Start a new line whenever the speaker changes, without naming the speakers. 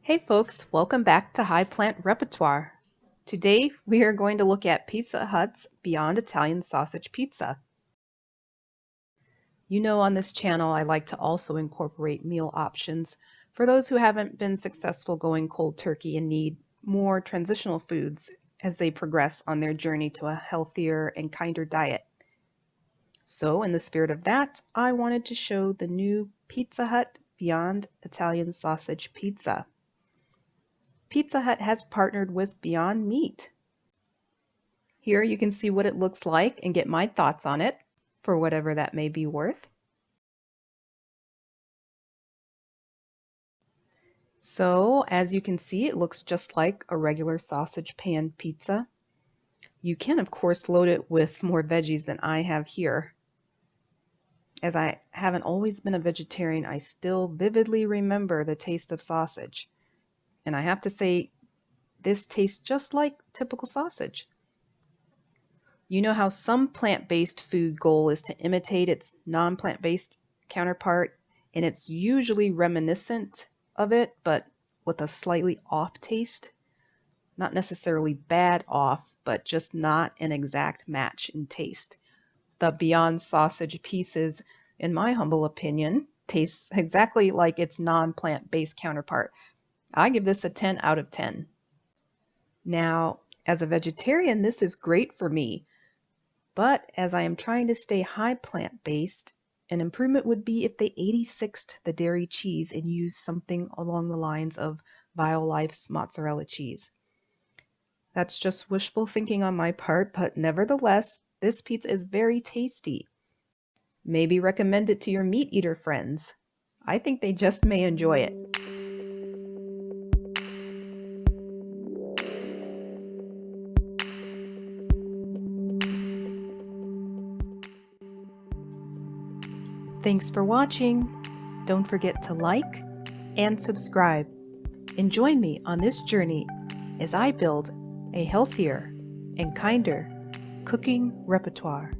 Hey folks, welcome back to High Plant Repertoire. Today we are going to look at Pizza Hut's Beyond Italian Sausage Pizza. You know, on this channel I like to also incorporate meal options for those who haven't been successful going cold turkey and need more transitional foods as they progress on their journey to a healthier and kinder diet. So in the spirit of that, I wanted to show the new Pizza Hut Beyond Italian Sausage Pizza. Pizza Hut has partnered with Beyond Meat. Here you can see what it looks like and get my thoughts on it, for whatever that may be worth. So, as you can see, it looks just like a regular sausage pan pizza. You can, of course, load it with more veggies than I have here. As I haven't always been a vegetarian, I still vividly remember the taste of sausage. And I have to say, this tastes just like typical sausage. You know how some plant-based food goal is to imitate its non-plant-based counterpart, and it's usually reminiscent of it, but with a slightly off taste? Not necessarily bad off, but just not an exact match in taste. The Beyond Sausage pieces, in my humble opinion, tastes exactly like its non-plant-based counterpart. I give this a 10 out of 10. Now, as a vegetarian, this is great for me. But as I am trying to stay high plant-based, an improvement would be if they 86'd the dairy cheese and used something along the lines of Violife's mozzarella cheese. That's just wishful thinking on my part, but nevertheless, this pizza is very tasty. Maybe recommend it to your meat eater friends. I think they just may enjoy it. Thanks for watching. Don't forget to like and subscribe, and join me on this journey as I build a healthier and kinder cooking repertoire.